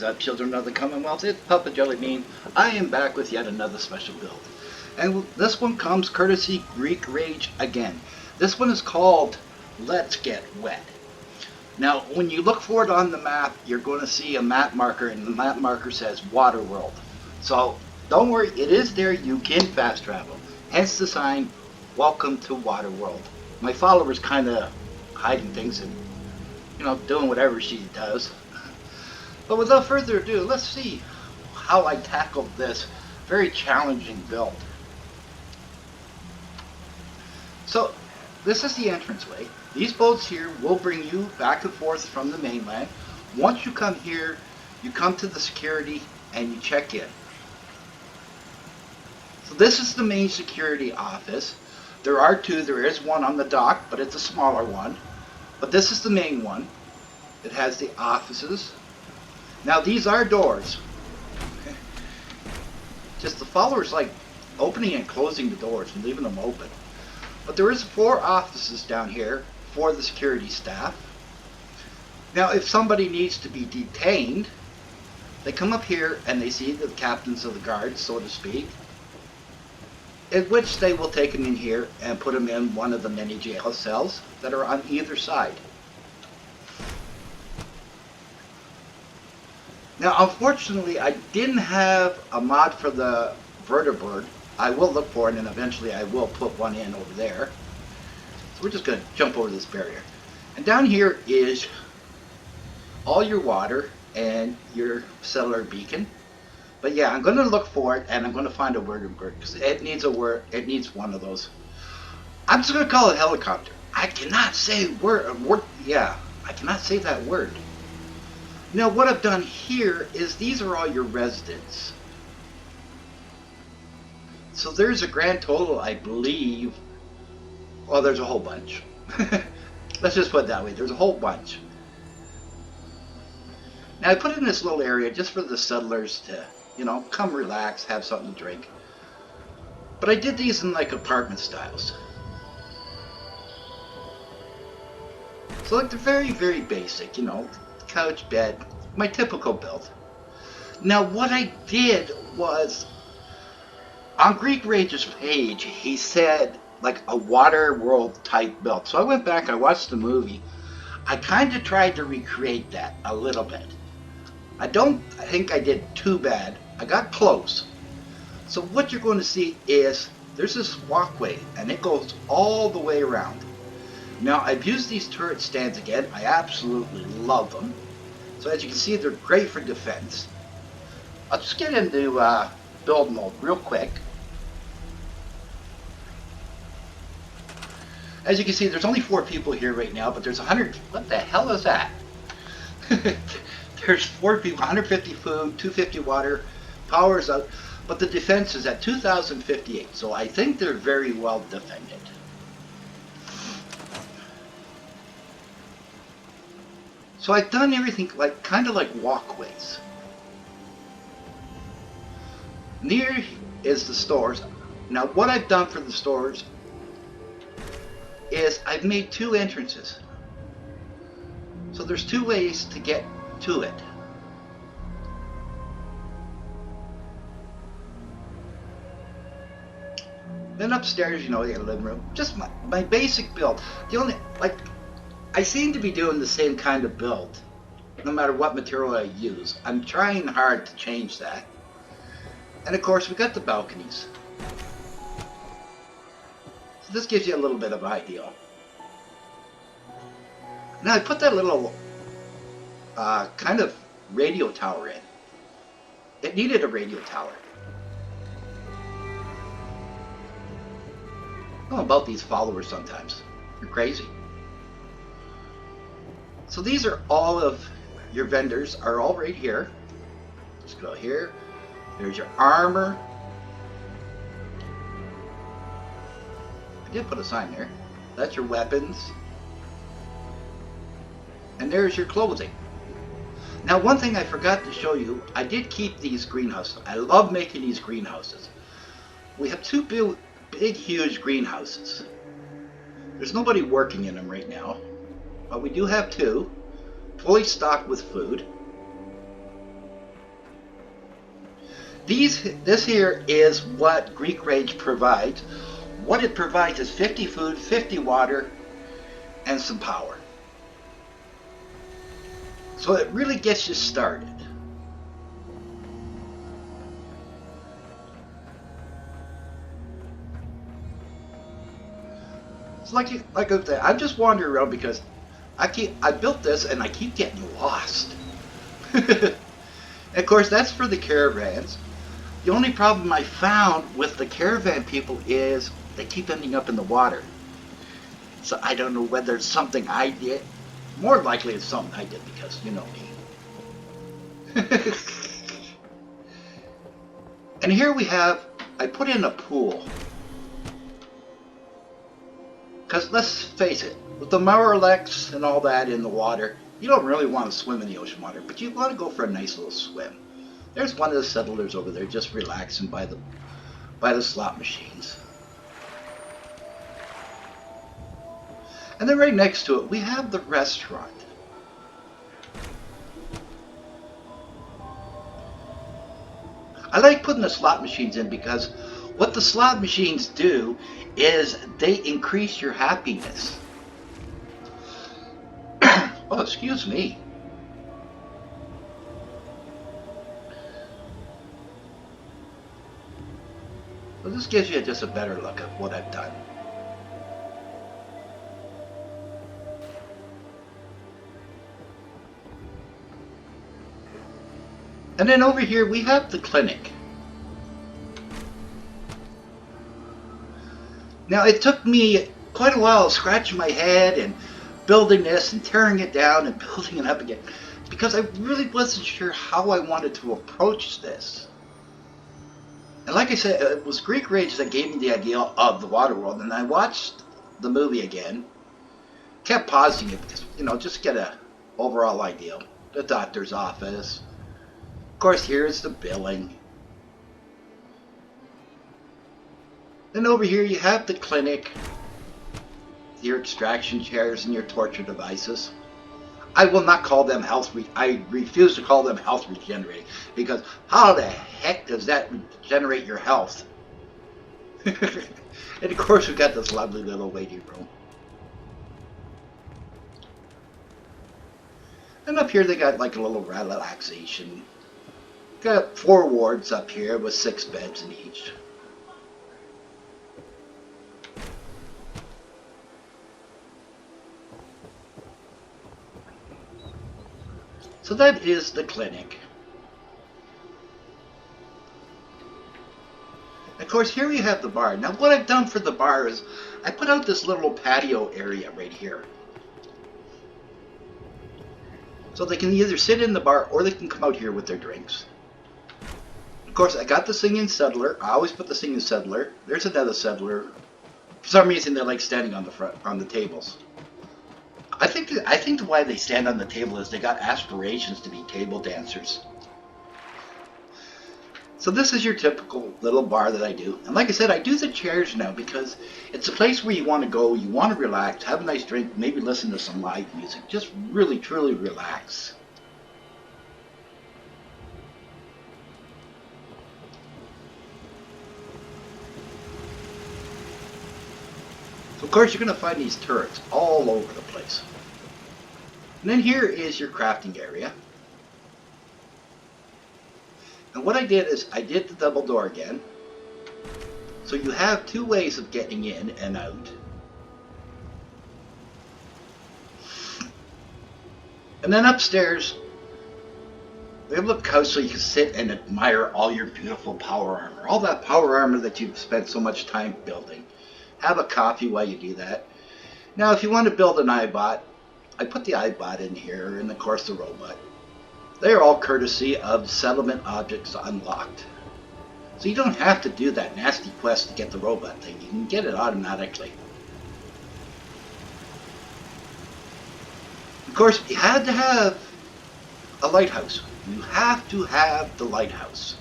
is up, children of the Commonwealth? It's Papa Jelly Bean. I am back with yet another special build. And this one comes courtesy Greekrage again. This one is called Let's Get Wet. Now, when you look for it on the map, you're going to see a map marker, and the map marker says Waterworld. So, don't worry, it is there. You can fast travel. Hence the sign, Welcome to Waterworld. My follower's kind of hiding things and, doing whatever she does. But without further ado, let's see how I tackled this very challenging build. So, this is the entranceway. These boats here will bring you back and forth from the mainland. Once you come here, you come to the security and you check in. So this is the main security office. There are two. There is one on the dock, but it's a smaller one. But this is the main one. It has the offices. Now these are doors. Just the followers like opening and closing the doors and leaving them open. But there is 4 offices down here for the security staff. Now if somebody needs to be detained, they come up here and they see the captains of the guards, so to speak, in which they will take them in here and put them in one of the many jail cells that are on either side. Now, unfortunately, I didn't have a mod for the vertibird. I will look for it, and eventually I will put one in over there. So we're just going to jump over this barrier. And down here is all your water and your cellular beacon. But yeah, I'm going to look for it, and I'm going to find a vertibird, because it needs a word. It needs one of those. I'm just going to call it helicopter. I cannot say I cannot say that word. Now what I've done here is these are all your residents. So there's a grand total, I believe, well, there's a whole bunch. Let's just put it that way, there's a whole bunch. Now I put it in this little area just for the settlers to, come relax, have something to drink. But I did these in like apartment styles. So like they're very, very basic, couch, bed, my typical build. Now what I did was, on Greekrage's page, he said like a Waterworld type build. So I went back, I watched the movie. I kind of tried to recreate that a little bit. I don't think I did too bad. I got close. So what you're going to see is there's this walkway and it goes all the way around. Now I've used these turret stands again. I absolutely love them. So as you can see, they're great for defense. I'll just get into build mode real quick. As you can see, there's only 4 people here right now, but there's 100. What the hell is that? There's 4 people, 150 food, 250 water, power's out, but the defense is at 2058. So I think they're very well defended. So I've done everything kind of like walkways. Near is the stores. Now what I've done for the stores is I've made 2 entrances. So there's 2 ways to get to it. Then upstairs, you got a living room. Just my basic build. The only, I seem to be doing the same kind of build, no matter what material I use. I'm trying hard to change that. And of course, we got the balconies. So this gives you a little bit of an idea. Now I put that little kind of radio tower in. It needed a radio tower. I don't know about these followers sometimes. They're crazy. So these are all of your vendors are all right here. Just go here. There's your armor. I did put a sign there. That's your weapons. And there's your clothing. Now one thing I forgot to show you, I did keep these greenhouses. I love making these greenhouses. We have 2 big huge greenhouses. There's nobody working in them right now. But we do have 2, fully stocked with food. This here is what Greekrage provides. What it provides is 50 food, 50 water, and some power. So it really gets you started. It's like I said, I'm just wandering around because I built this and I keep getting lost. Of course, that's for the caravans. The only problem I found with the caravan people is they keep ending up in the water. So I don't know whether it's something I did. More likely it's something I did because you know me. And here we have, I put in a pool. Because let's face it, with the Marlex and all that in the water, you don't really want to swim in the ocean water, but you want to go for a nice little swim. There's one of the settlers over there just relaxing by the slot machines. And then right next to it, we have the restaurant. I like putting the slot machines in because what the slot machines do is they increase your happiness. Oh, excuse me. Well, this gives you just a better look at what I've done. And then over here we have the clinic. Now it took me quite a while scratching my head and building this and tearing it down and building it up again because I really wasn't sure how I wanted to approach this. And like I said, it was Greekrage that gave me the idea of the Waterworld, and I watched the movie again, kept pausing it because, you know, just get a overall idea. The doctor's office. Of course, here's the billing. Then over here you have the clinic, your extraction chairs and your torture devices. I will not call them I refuse to call them health regenerating because how the heck does that regenerate your health? And of course we've got this lovely little waiting room. And up here they got like a little relaxation. Got 4 wards up here with 6 beds in each. So that is the clinic. Of course, here we have the bar. Now what I've done for the bar is I put out this little patio area right here. So they can either sit in the bar or they can come out here with their drinks. Of course, I got the singing settler. I always put the singing settler. There's another settler. For some reason, they like standing on the front, on the tables. I think why they stand on the table is they got aspirations to be table dancers. So this is your typical little bar that I do. And like I said, I do the chairs now because it's a place where you want to go, you want to relax, have a nice drink, maybe listen to some live music. Just really, truly relax. So of course you're going to find these turrets all over the place. And then here is your crafting area. And what I did is I did the double door again. So you have 2 ways of getting in and out. And then upstairs, we have a little couch so you can sit and admire all your beautiful power armor. All that power armor that you've spent so much time building. Have a coffee while you do that. Now if you want to build an iBot, I put the iBot in here and of course the robot. They are all courtesy of settlement objects unlocked. So you don't have to do that nasty quest to get the robot thing. You can get it automatically. Of course, you had to have a lighthouse. You have to have the lighthouse.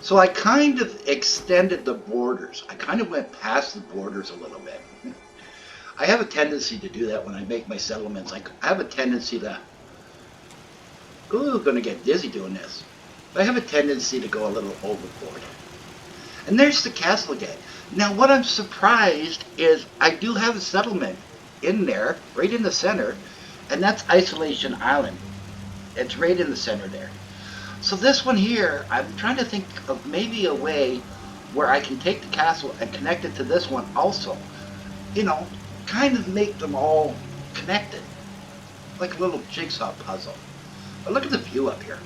So I kind of extended the borders. I kind of went past the borders a little bit. I have a tendency to do that when I make my settlements. I have a tendency to Ooh, gonna get dizzy doing this. I have a tendency to go a little overboard. And there's the castle again. Now what I'm surprised is I do have a settlement in there, right in the center, and that's Isolation Island. It's right in the center there. So this one here, I'm trying to think of maybe a way where I can take the castle and connect it to this one also. You know, kind of make them all connected. Like a little jigsaw puzzle. But look at the view up here.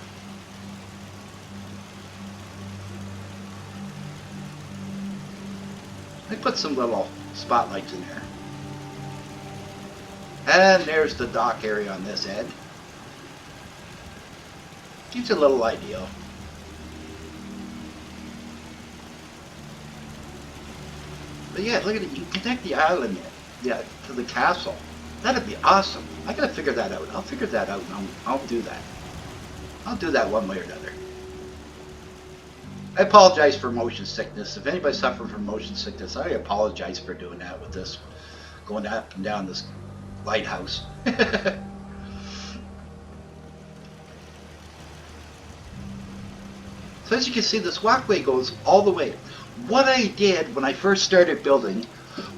I put some little spotlights in there. And there's the dock area on this end. Gives you a little idea. But yeah, look at it. You can connect the island to the castle. That'd be awesome. I gotta figure that out. I'll figure that out and I'll do that. I'll do that one way or another. I apologize for motion sickness. If anybody suffering from motion sickness, I apologize for doing that with this. Going up and down this lighthouse. So as you can see, this walkway goes all the way. What I did when I first started building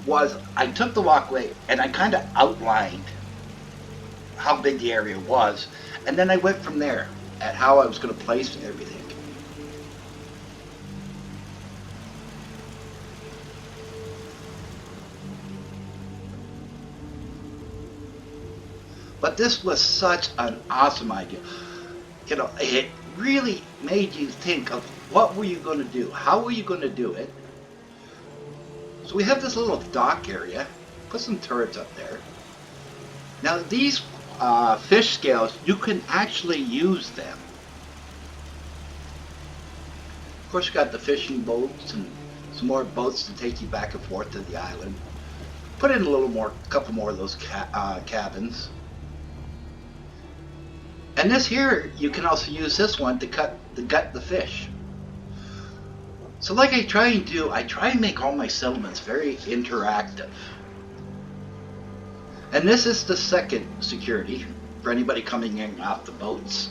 was I took the walkway and I kind of outlined how big the area was, and then I went from there at how I was going to place everything. But this was such an awesome idea. You know, it really made you think of what were you going to do? How were you going to do it? So we have this little dock area. Put some turrets up there. Now these fish scales, you can actually use them. Of course, you got the fishing boats and some more boats to take you back and forth to the island. Put in a couple more of those cabins. And this here, you can also use this one to gut the fish. So like I try and do, I try and make all my settlements very interactive. And this is the second security for anybody coming in off the boats.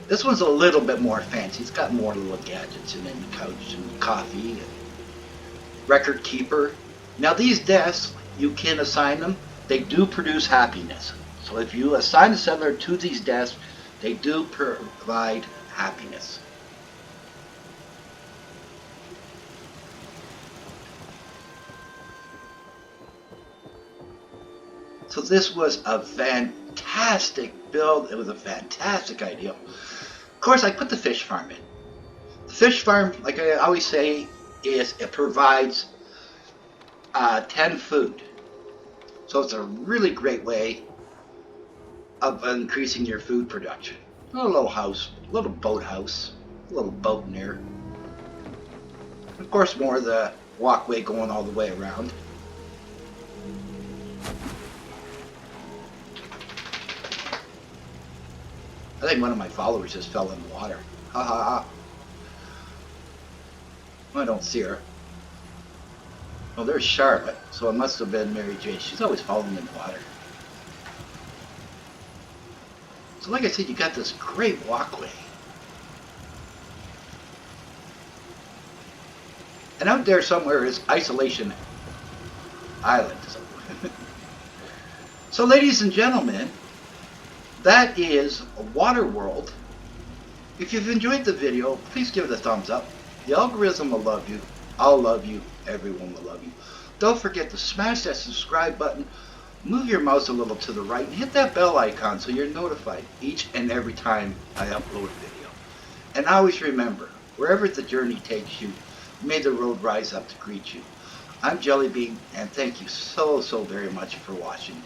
This one's a little bit more fancy. It's got more little gadgets in it, and couch and coffee and record keeper. Now these desks, you can assign them. They do produce happiness. So if you assign a settler to these desks, they do provide happiness. So this was a fantastic build. It was a fantastic idea. Of course, I put the fish farm in. The fish farm, like I always say, it provides 10 food. So it's a really great way of increasing your food production. A little house, a little boathouse, a little boat in there. Of course, more of the walkway going all the way around. I think one of my followers just fell in the water. Ha ha ha. I don't see her. Oh, there's Charlotte. So it must have been Mary Jane. She's always falling in the water. So like I said, you got this great walkway. And out there somewhere is Isolation Island. So ladies and gentlemen, that is Waterworld. If you've enjoyed the video, please give it a thumbs up. The algorithm will love you. I'll love you. Everyone will love you. Don't forget to smash that subscribe button. Move your mouse a little to the right and hit that bell icon so you're notified each and every time I upload a video. And always remember, wherever the journey takes you, may the road rise up to greet you. I'm Jellybean, and thank you so very much for watching.